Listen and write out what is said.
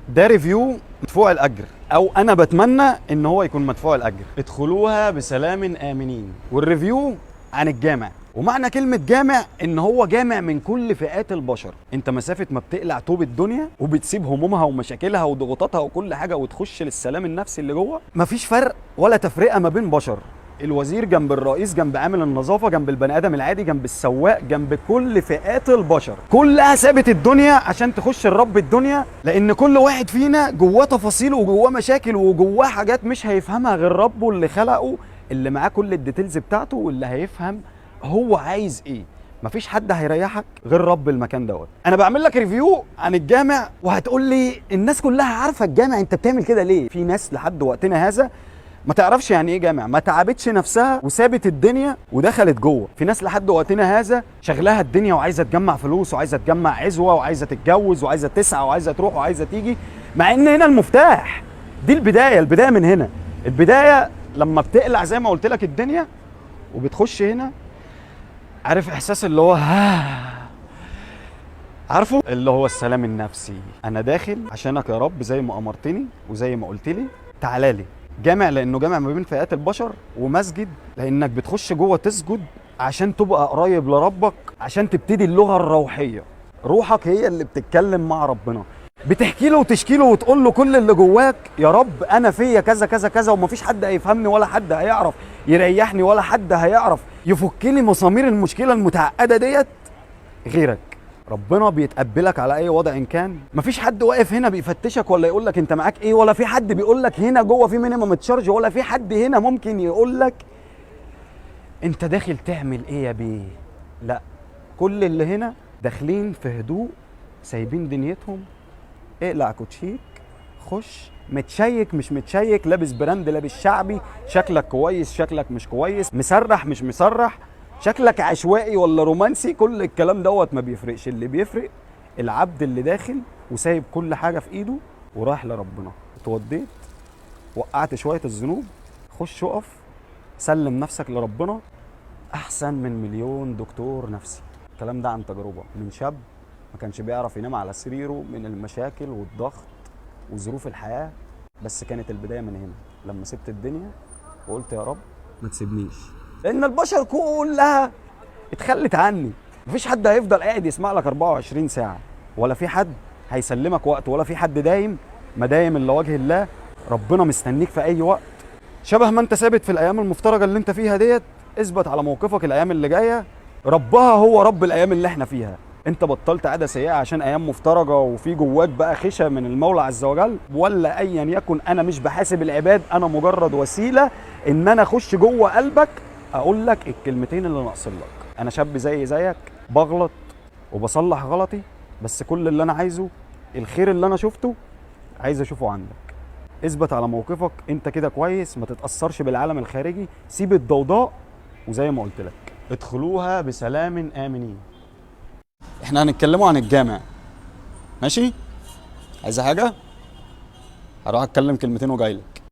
ده ريفيو مدفوع الاجر، او انا بتمنى ان هو يكون مدفوع الاجر. ادخلوها بسلام امنين. والريفيو عن الجامع، ومعنى كلمة جامع ان هو جامع من كل فئات البشر. انت مسافة ما بتقلع طوب الدنيا وبتسيب همومها ومشاكلها وضغوطاتها وكل حاجة وتخش للسلام النفسي اللي جوه، مفيش فرق ولا تفرقة ما بين بشر. الوزير جنب الرئيس، جنب عامل النظافه، جنب البني ادم العادي، جنب السواق، جنب كل فئات البشر، كلها سابت الدنيا عشان تخش الرب الدنيا. لان كل واحد فينا جواه تفاصيل وجواه مشاكل وجواه حاجات مش هيفهمها غير ربه اللي خلقه، اللي معاه كل الديتيلز بتاعته، واللي هيفهم هو عايز ايه. مفيش حد هيريحك غير رب المكان دوت. انا بعمل لك ريفيو عن الجامع، وهتقول لي الناس كلها عارفه الجامع، انت بتعمل كده ليه؟ في ناس لحد وقتنا هذا ما تعرفش يعني ايه جامع، ما تعبتش نفسها وسابت الدنيا ودخلت جوه. في ناس لحد وقتنا هذا شغلها الدنيا وعايزه تجمع فلوس وعايزه تجمع عزوه وعايزه تتجوز وعايزه تسعى وعايزه تروح وعايزه تيجي، مع ان هنا المفتاح. دي البدايه من هنا. البدايه لما بتقلع زي ما قلت لك الدنيا وبتخش هنا. عارف احساس اللي هو عارفه اللي هو السلام النفسي. انا داخل عشانك يا رب زي ما امرتني وزي ما قلت لي. تعالى لي. جامع لانه جامع ما بين فئات البشر، ومسجد لانك بتخش جوه تسجد عشان تبقى قريب لربك، عشان تبتدي اللغه الروحيه. روحك هي اللي بتتكلم مع ربنا، بتحكي له وتشكي له وتقول له كل اللي جواك. يا رب انا فيا كذا كذا كذا، ومفيش حد هيفهمني ولا حد هيعرف يريحني ولا حد هيعرف يفك لي مسامير المشكله المتعقده ديت غيرك. ربنا بيتقبلك على اي وضع إن كان. مفيش حد واقف هنا بيفتشك ولا يقول لك انت معاك ايه، ولا في حد بيقول لك هنا جوه في مينيمم تشارج، ولا في حد هنا ممكن يقول لك انت داخل تعمل ايه يا بيه. لا، كل اللي هنا داخلين في هدوء، سايبين دنيتهم. اقلع كوتشيك، خش متشيك مش متشيك، لابس براند لابس شعبي، شكلك كويس شكلك مش كويس، مسرح مش مسرح، شكلك عشوائي ولا رومانسي، كل الكلام دوت ما بيفرقش. اللي بيفرق العبد اللي داخل وسايب كل حاجه في ايده ورايح لربنا. اتوضيت، وقعت شويه الذنوب، خش اقف، سلم نفسك لربنا. احسن من مليون دكتور نفسي. الكلام ده عن تجربه من شاب ما كانش بيعرف ينام على سريره من المشاكل والضغط وظروف الحياه. بس كانت البدايه من هنا، لما سبت الدنيا وقلت يا رب ما تسيبنيش، لان البشر كلها اتخلت عني. مفيش حد هيفضل قاعد يسمع لك 24 ساعه، ولا في حد هيسلمك وقت، ولا في حد دايم مدايم الا وجه الله. ربنا مستنيك في اي وقت. شبه ما انت ثابت في الايام المفترجه اللي انت فيها ديت، اثبت على موقفك الايام اللي جايه. ربها هو رب الايام اللي احنا فيها. انت بطلت عاده سيئه عشان ايام مفترجه وفي جواك بقى خشى من المولى عز وجل، ولا ايا يكن. انا مش بحاسب العباد، انا مجرد وسيله ان انا اخش جوه قلبك اقول لك الكلمتين اللي ناقصين لك. انا شاب زيك بغلط وبصلح غلطي، بس كل اللي انا عايزه الخير اللي انا شفته عايز اشوفه عندك. اثبت على موقفك، انت كده كويس، ما تتاثرش بالعالم الخارجي، سيب الضوضاء، وزي ما قلت لك ادخلوها بسلام امنين. احنا هنتكلموا عن الجامع، ماشي؟ عايزه حاجه؟ هروح اتكلم كلمتين وجاي لك.